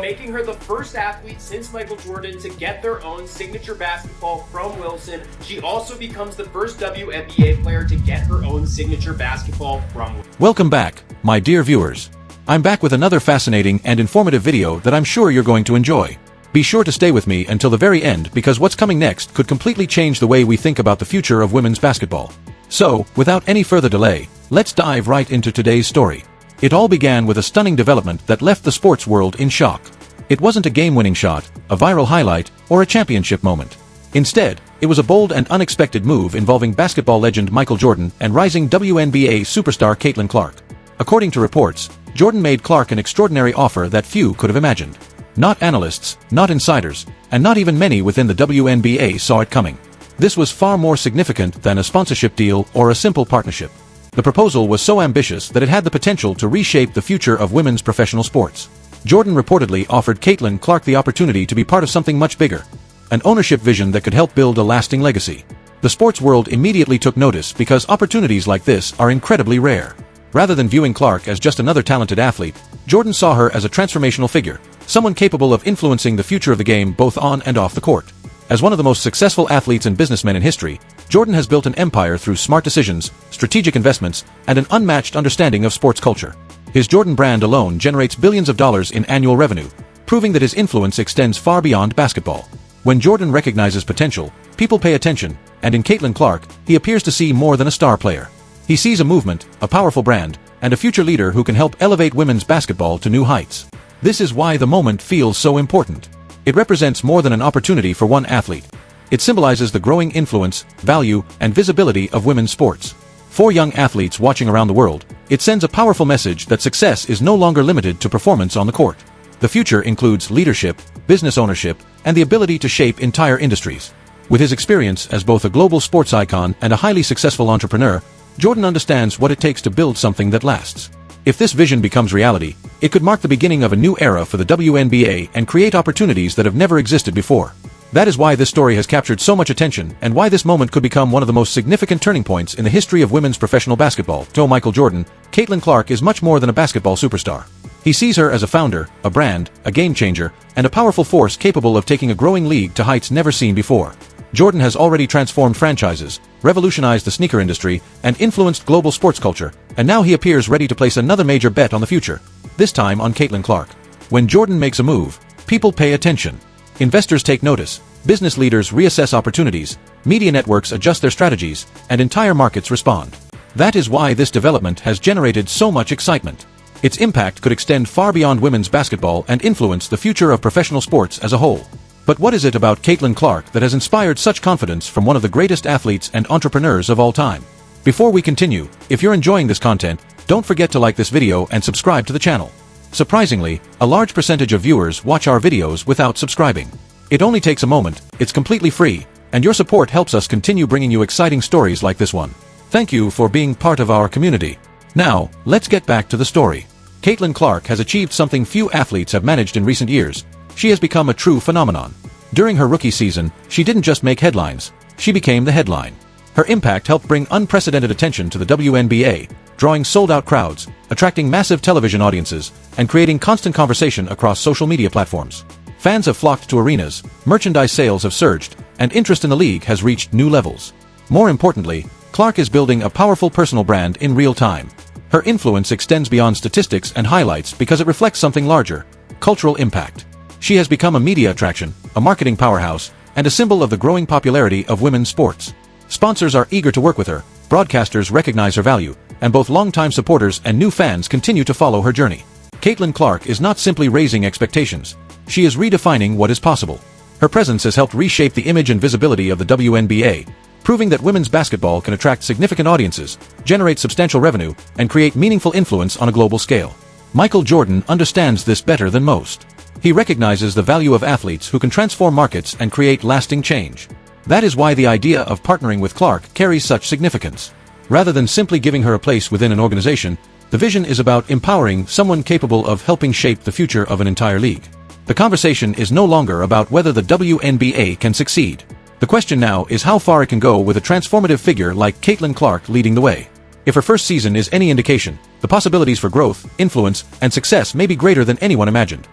making her the first athlete since Michael Jordan to get their own signature basketball from Wilson. She also becomes the first WNBA player to get her own signature basketball from Wilson. Welcome back, my dear viewers. I'm back with another fascinating and informative video that I'm sure you're going to enjoy. Be sure to stay with me until the very end because what's coming next could completely change the way we think about the future of women's basketball. So, without any further delay, let's dive right into today's story. It all began with a stunning development that left the sports world in shock. It wasn't a game-winning shot, a viral highlight, or a championship moment. Instead, it was a bold and unexpected move involving basketball legend Michael Jordan and rising WNBA superstar Caitlin Clark. According to reports, Jordan made Clark an extraordinary offer that few could have imagined. Not analysts, not insiders, and not even many within the WNBA saw it coming. This was far more significant than a sponsorship deal or a simple partnership. The proposal was so ambitious that it had the potential to reshape the future of women's professional sports. Jordan reportedly offered Caitlin Clark the opportunity to be part of something much bigger, an ownership vision that could help build a lasting legacy. The sports world immediately took notice because opportunities like this are incredibly rare. Rather than viewing Clark as just another talented athlete, Jordan saw her as a transformational figure, someone capable of influencing the future of the game both on and off the court. As one of the most successful athletes and businessmen in history, Jordan has built an empire through smart decisions, strategic investments, and an unmatched understanding of sports culture. His Jordan brand alone generates billions of dollars in annual revenue, proving that his influence extends far beyond basketball. When Jordan recognizes potential, people pay attention, and in Caitlin Clark, he appears to see more than a star player. He sees a movement, a powerful brand, and a future leader who can help elevate women's basketball to new heights. This is why the moment feels so important. It represents more than an opportunity for one athlete. It symbolizes the growing influence, value, and visibility of women's sports. For young athletes watching around the world, it sends a powerful message that success is no longer limited to performance on the court. The future includes leadership, business ownership, and the ability to shape entire industries. With his experience as both a global sports icon and a highly successful entrepreneur, Jordan understands what it takes to build something that lasts. If this vision becomes reality, it could mark the beginning of a new era for the WNBA and create opportunities that have never existed before. That is why this story has captured so much attention and why this moment could become one of the most significant turning points in the history of women's professional basketball. To Michael Jordan, Caitlin Clark is much more than a basketball superstar. He sees her as a founder, a brand, a game changer, and a powerful force capable of taking a growing league to heights never seen before. Jordan has already transformed franchises, revolutionized the sneaker industry, and influenced global sports culture, and now he appears ready to place another major bet on the future, this time on Caitlin Clark. When Jordan makes a move, people pay attention. Investors take notice, business leaders reassess opportunities, media networks adjust their strategies, and entire markets respond. That is why this development has generated so much excitement. Its impact could extend far beyond women's basketball and influence the future of professional sports as a whole. But what is it about Caitlin Clark that has inspired such confidence from one of the greatest athletes and entrepreneurs of all time? Before we continue, if you're enjoying this content, don't forget to like this video and subscribe to the channel. Surprisingly, a large percentage of viewers watch our videos without subscribing. It only takes a moment, it's completely free, and your support helps us continue bringing you exciting stories like this one. Thank you for being part of our community. Now, let's get back to the story. Caitlin Clark has achieved something few athletes have managed in recent years. She has become a true phenomenon. During her rookie season, she didn't just make headlines, she became the headline. Her impact helped bring unprecedented attention to the WNBA, drawing sold-out crowds, attracting massive television audiences, and creating constant conversation across social media platforms. Fans have flocked to arenas, merchandise sales have surged, and interest in the league has reached new levels. More importantly, Clark is building a powerful personal brand in real time. Her influence extends beyond statistics and highlights because it reflects something larger: cultural impact. She has become a media attraction, a marketing powerhouse, and a symbol of the growing popularity of women's sports. Sponsors are eager to work with her, broadcasters recognize her value, and both longtime supporters and new fans continue to follow her journey. Caitlin Clark is not simply raising expectations, she is redefining what is possible. Her presence has helped reshape the image and visibility of the WNBA, proving that women's basketball can attract significant audiences, generate substantial revenue, and create meaningful influence on a global scale. Michael Jordan understands this better than most. He recognizes the value of athletes who can transform markets and create lasting change. That is why the idea of partnering with Clark carries such significance. Rather than simply giving her a place within an organization, the vision is about empowering someone capable of helping shape the future of an entire league. The conversation is no longer about whether the WNBA can succeed. The question now is how far it can go with a transformative figure like Caitlin Clark leading the way. If her first season is any indication, the possibilities for growth, influence, and success may be greater than anyone imagined.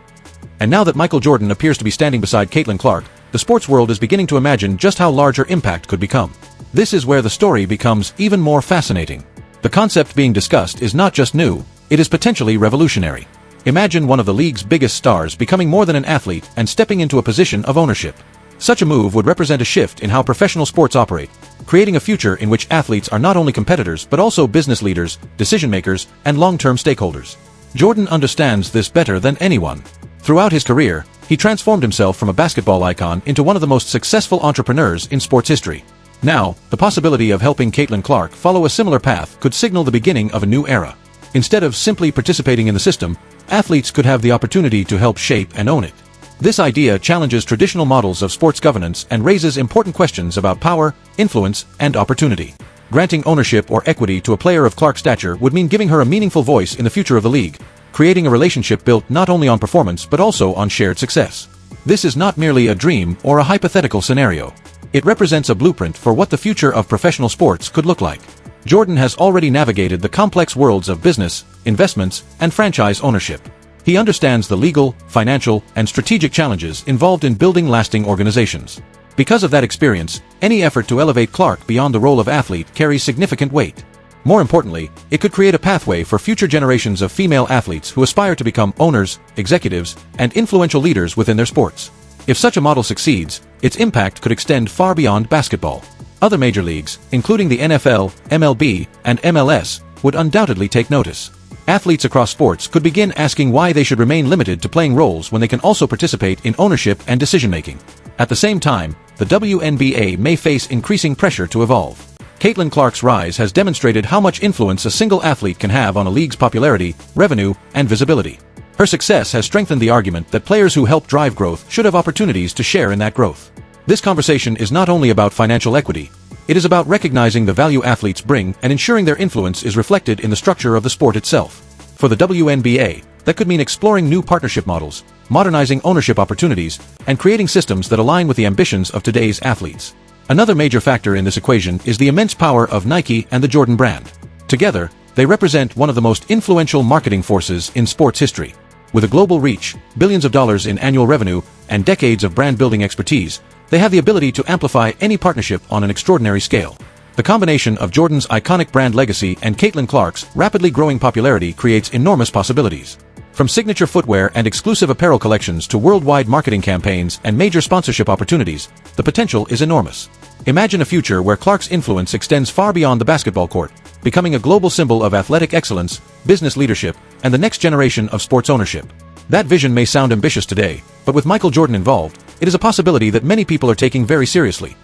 And now that Michael Jordan appears to be standing beside Caitlin Clark, the sports world is beginning to imagine just how large her impact could become. This is where the story becomes even more fascinating. The concept being discussed is not just new, it is potentially revolutionary. Imagine one of the league's biggest stars becoming more than an athlete and stepping into a position of ownership. Such a move would represent a shift in how professional sports operate, creating a future in which athletes are not only competitors but also business leaders, decision-makers, and long-term stakeholders. Jordan understands this better than anyone. Throughout his career, he transformed himself from a basketball icon into one of the most successful entrepreneurs in sports history. Now, the possibility of helping Caitlin Clark follow a similar path could signal the beginning of a new era. Instead of simply participating in the system, athletes could have the opportunity to help shape and own it. This idea challenges traditional models of sports governance and raises important questions about power, influence, and opportunity. Granting ownership or equity to a player of Clark's stature would mean giving her a meaningful voice in the future of the league, creating a relationship built not only on performance but also on shared success. This is not merely a dream or a hypothetical scenario. It represents a blueprint for what the future of professional sports could look like. Jordan has already navigated the complex worlds of business, investments, and franchise ownership. He understands the legal, financial, and strategic challenges involved in building lasting organizations. Because of that experience, any effort to elevate Clark beyond the role of athlete carries significant weight. More importantly, it could create a pathway for future generations of female athletes who aspire to become owners, executives, and influential leaders within their sports. If such a model succeeds, its impact could extend far beyond basketball. Other major leagues, including the NFL, MLB, and MLS, would undoubtedly take notice. Athletes across sports could begin asking why they should remain limited to playing roles when they can also participate in ownership and decision-making. At the same time, the WNBA may face increasing pressure to evolve. Caitlin Clark's rise has demonstrated how much influence a single athlete can have on a league's popularity, revenue, and visibility. Her success has strengthened the argument that players who help drive growth should have opportunities to share in that growth. This conversation is not only about financial equity, it is about recognizing the value athletes bring and ensuring their influence is reflected in the structure of the sport itself. For the WNBA, that could mean exploring new partnership models, modernizing ownership opportunities, and creating systems that align with the ambitions of today's athletes. Another major factor in this equation is the immense power of Nike and the Jordan brand. Together, they represent one of the most influential marketing forces in sports history. With a global reach, billions of dollars in annual revenue, and decades of brand-building expertise, they have the ability to amplify any partnership on an extraordinary scale. The combination of Jordan's iconic brand legacy and Caitlin Clark's rapidly growing popularity creates enormous possibilities. From signature footwear and exclusive apparel collections to worldwide marketing campaigns and major sponsorship opportunities, the potential is enormous. Imagine a future where Clark's influence extends far beyond the basketball court, becoming a global symbol of athletic excellence, business leadership, and the next generation of sports ownership. That vision may sound ambitious today, but with Michael Jordan involved, it is a possibility that many people are taking very seriously.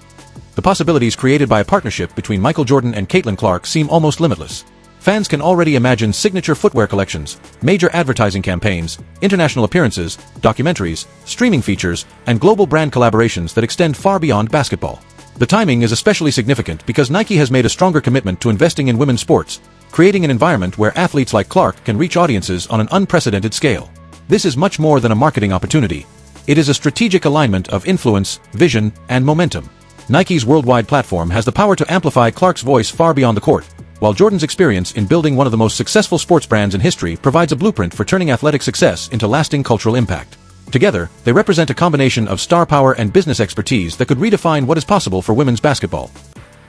The possibilities created by a partnership between Michael Jordan and Caitlin Clark seem almost limitless. Fans can already imagine signature footwear collections, major advertising campaigns, international appearances, documentaries, streaming features, and global brand collaborations that extend far beyond basketball. The timing is especially significant because Nike has made a stronger commitment to investing in women's sports, creating an environment where athletes like Clark can reach audiences on an unprecedented scale. This is much more than a marketing opportunity. It is a strategic alignment of influence, vision, and momentum. Nike's worldwide platform has the power to amplify Clark's voice far beyond the court, while Jordan's experience in building one of the most successful sports brands in history provides a blueprint for turning athletic success into lasting cultural impact. Together, they represent a combination of star power and business expertise that could redefine what is possible for women's basketball.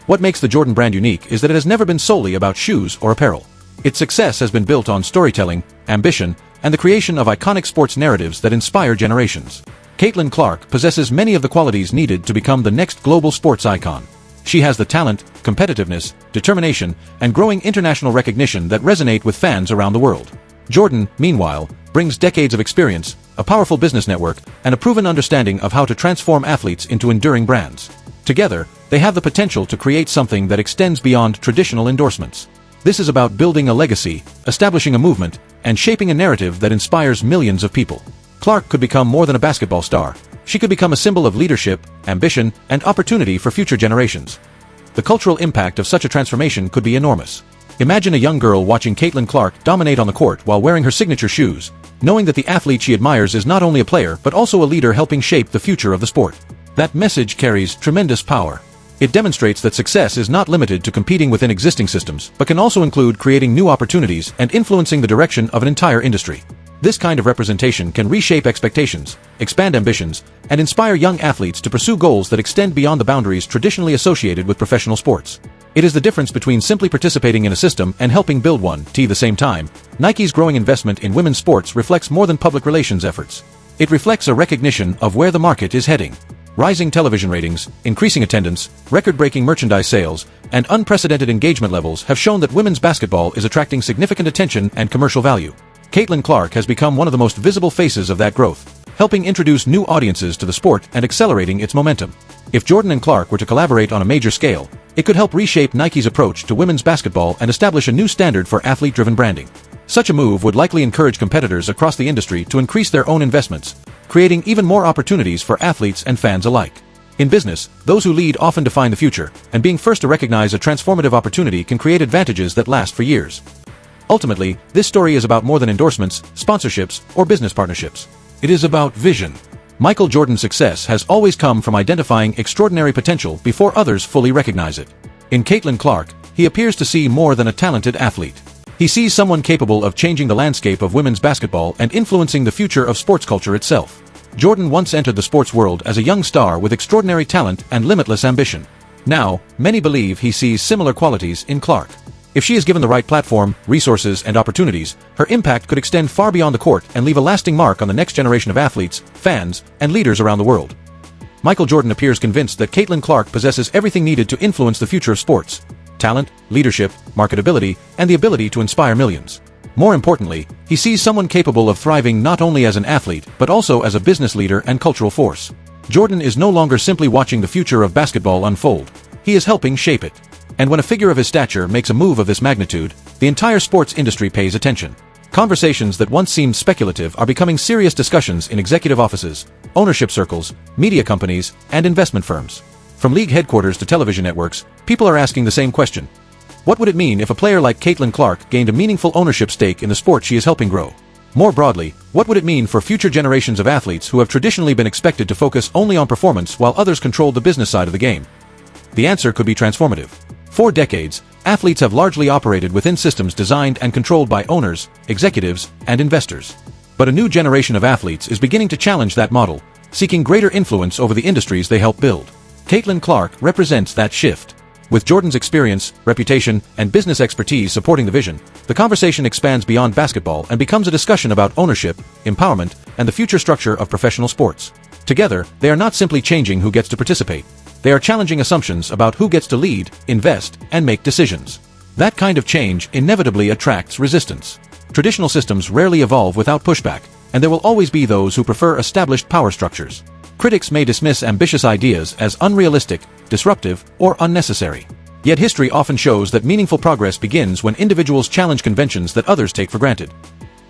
What makes the Jordan brand unique is that it has never been solely about shoes or apparel. Its success has been built on storytelling, ambition, and the creation of iconic sports narratives that inspire generations. Caitlin Clark possesses many of the qualities needed to become the next global sports icon. She has the talent, competitiveness, determination, and growing international recognition that resonate with fans around the world. Jordan, meanwhile, brings decades of experience, a powerful business network, and a proven understanding of how to transform athletes into enduring brands. Together, they have the potential to create something that extends beyond traditional endorsements. This is about building a legacy, establishing a movement, and shaping a narrative that inspires millions of people. Clark could become more than a basketball star. She could become a symbol of leadership, ambition, and opportunity for future generations. The cultural impact of such a transformation could be enormous. Imagine a young girl watching Caitlin Clark dominate on the court while wearing her signature shoes, knowing that the athlete she admires is not only a player but also a leader helping shape the future of the sport. That message carries tremendous power. It demonstrates that success is not limited to competing within existing systems, but can also include creating new opportunities and influencing the direction of an entire industry. This kind of representation can reshape expectations, expand ambitions, and inspire young athletes to pursue goals that extend beyond the boundaries traditionally associated with professional sports. It is the difference between simply participating in a system and helping build one. At the same time, Nike's growing investment in women's sports reflects more than public relations efforts. It reflects a recognition of where the market is heading. Rising television ratings, increasing attendance, record-breaking merchandise sales, and unprecedented engagement levels have shown that women's basketball is attracting significant attention and commercial value. Caitlin Clark has become one of the most visible faces of that growth, helping introduce new audiences to the sport and accelerating its momentum. If Jordan and Clark were to collaborate on a major scale, it could help reshape Nike's approach to women's basketball and establish a new standard for athlete-driven branding. Such a move would likely encourage competitors across the industry to increase their own investments, creating even more opportunities for athletes and fans alike. In business, those who lead often define the future, and being first to recognize a transformative opportunity can create advantages that last for years. Ultimately, this story is about more than endorsements, sponsorships, or business partnerships. It is about vision. Michael Jordan's success has always come from identifying extraordinary potential before others fully recognize it. In Caitlin Clark, he appears to see more than a talented athlete. He sees someone capable of changing the landscape of women's basketball and influencing the future of sports culture itself. Jordan once entered the sports world as a young star with extraordinary talent and limitless ambition. Now, many believe he sees similar qualities in Clark. If she is given the right platform, resources, and opportunities, her impact could extend far beyond the court and leave a lasting mark on the next generation of athletes, fans, and leaders around the world. Michael Jordan appears convinced that Caitlin Clark possesses everything needed to influence the future of sports: talent, leadership, marketability, and the ability to inspire millions. More importantly, he sees someone capable of thriving not only as an athlete, but also as a business leader and cultural force. Jordan is no longer simply watching the future of basketball unfold. He is helping shape it. And when a figure of his stature makes a move of this magnitude, the entire sports industry pays attention. Conversations that once seemed speculative are becoming serious discussions in executive offices, ownership circles, media companies, and investment firms. From league headquarters to television networks, people are asking the same question. What would it mean if a player like Caitlin Clark gained a meaningful ownership stake in the sport she is helping grow? More broadly, what would it mean for future generations of athletes who have traditionally been expected to focus only on performance while others controlled the business side of the game? The answer could be transformative. For decades, athletes have largely operated within systems designed and controlled by owners, executives, and investors. But a new generation of athletes is beginning to challenge that model, seeking greater influence over the industries they help build. Caitlin Clark represents that shift. With Jordan's experience, reputation, and business expertise supporting the vision, the conversation expands beyond basketball and becomes a discussion about ownership, empowerment, and the future structure of professional sports. Together, they are not simply changing who gets to participate. They are challenging assumptions about who gets to lead, invest, and make decisions. That kind of change inevitably attracts resistance. Traditional systems rarely evolve without pushback, and there will always be those who prefer established power structures. Critics may dismiss ambitious ideas as unrealistic, disruptive, or unnecessary. Yet history often shows that meaningful progress begins when individuals challenge conventions that others take for granted.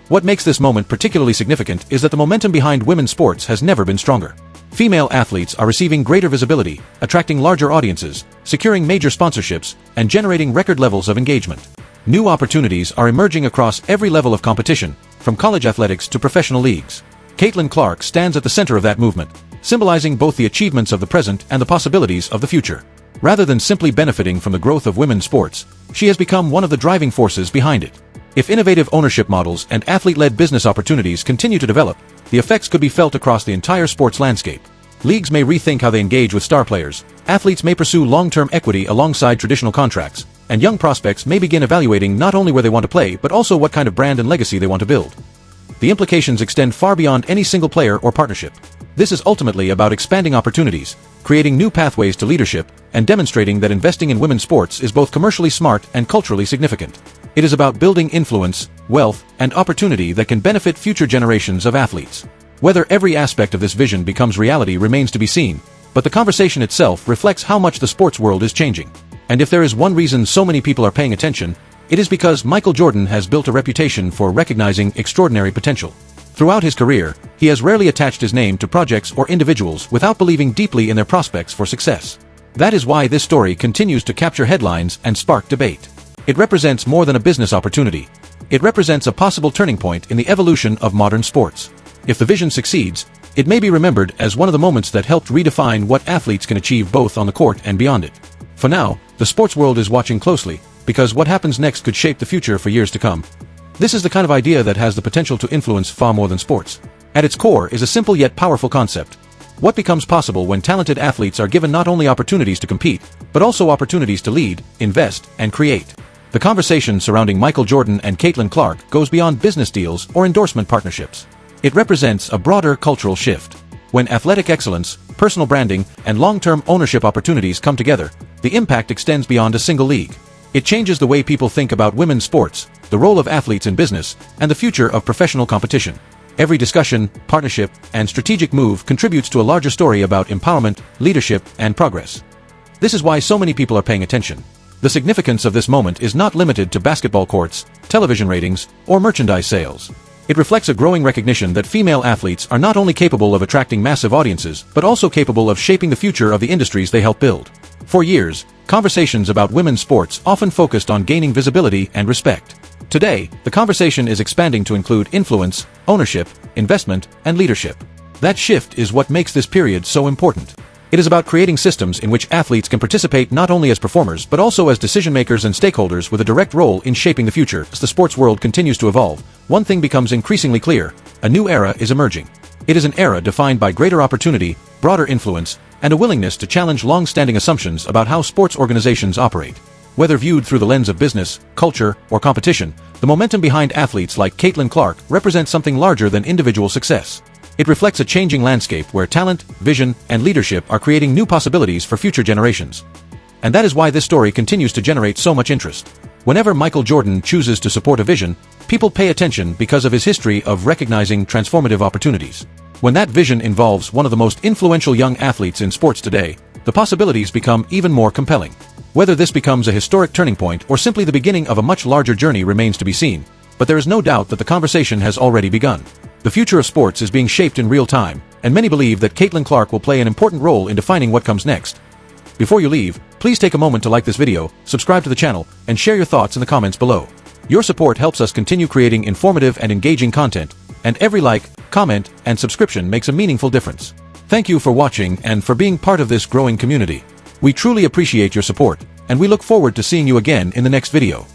What makes this moment particularly significant is that the momentum behind women's sports has never been stronger. Female athletes are receiving greater visibility, attracting larger audiences, securing major sponsorships, and generating record levels of engagement. New opportunities are emerging across every level of competition, from college athletics to professional leagues. Caitlin Clark stands at the center of that movement, symbolizing both the achievements of the present and the possibilities of the future. Rather than simply benefiting from the growth of women's sports, she has become one of the driving forces behind it. If innovative ownership models and athlete-led business opportunities continue to develop, the effects could be felt across the entire sports landscape. Leagues may rethink how they engage with star players, athletes may pursue long-term equity alongside traditional contracts, and young prospects may begin evaluating not only where they want to play but also what kind of brand and legacy they want to build. The implications extend far beyond any single player or partnership. This is ultimately about expanding opportunities, creating new pathways to leadership, and demonstrating that investing in women's sports is both commercially smart and culturally significant. It is about building influence, wealth, and opportunity that can benefit future generations of athletes. Whether every aspect of this vision becomes reality remains to be seen, but the conversation itself reflects how much the sports world is changing. And if there is one reason so many people are paying attention, it is because Michael Jordan has built a reputation for recognizing extraordinary potential. Throughout his career, he has rarely attached his name to projects or individuals without believing deeply in their prospects for success. That is why this story continues to capture headlines and spark debate. It represents more than a business opportunity. It represents a possible turning point in the evolution of modern sports. If the vision succeeds, it may be remembered as one of the moments that helped redefine what athletes can achieve both on the court and beyond it. For now, the sports world is watching closely, because what happens next could shape the future for years to come. This is the kind of idea that has the potential to influence far more than sports. At its core is a simple yet powerful concept. What becomes possible when talented athletes are given not only opportunities to compete, but also opportunities to lead, invest, and create? The conversation surrounding Michael Jordan and Caitlin Clark goes beyond business deals or endorsement partnerships. It represents a broader cultural shift. When athletic excellence, personal branding, and long-term ownership opportunities come together, the impact extends beyond a single league. It changes the way people think about women's sports, the role of athletes in business, and the future of professional competition. Every discussion, partnership, and strategic move contributes to a larger story about empowerment, leadership, and progress. This is why so many people are paying attention. The significance of this moment is not limited to basketball courts, television ratings, or merchandise sales. It reflects a growing recognition that female athletes are not only capable of attracting massive audiences, but also capable of shaping the future of the industries they help build. For years, conversations about women's sports often focused on gaining visibility and respect. Today, the conversation is expanding to include influence, ownership, investment, and leadership. That shift is what makes this period so important. It is about creating systems in which athletes can participate not only as performers but also as decision-makers and stakeholders with a direct role in shaping the future. As the sports world continues to evolve, one thing becomes increasingly clear: a new era is emerging. It is an era defined by greater opportunity, broader influence, and a willingness to challenge long-standing assumptions about how sports organizations operate. Whether viewed through the lens of business, culture, or competition, the momentum behind athletes like Caitlin Clark represents something larger than individual success. It reflects a changing landscape where talent, vision, and leadership are creating new possibilities for future generations. And that is why this story continues to generate so much interest. Whenever Michael Jordan chooses to support a vision, people pay attention because of his history of recognizing transformative opportunities. When that vision involves one of the most influential young athletes in sports today, the possibilities become even more compelling. Whether this becomes a historic turning point or simply the beginning of a much larger journey remains to be seen, but there is no doubt that the conversation has already begun. The future of sports is being shaped in real time, and many believe that Caitlin Clark will play an important role in defining what comes next. Before you leave, please take a moment to like this video, subscribe to the channel, and share your thoughts in the comments below. Your support helps us continue creating informative and engaging content, and every like, comment, and subscription makes a meaningful difference. Thank you for watching and for being part of this growing community. We truly appreciate your support, and we look forward to seeing you again in the next video.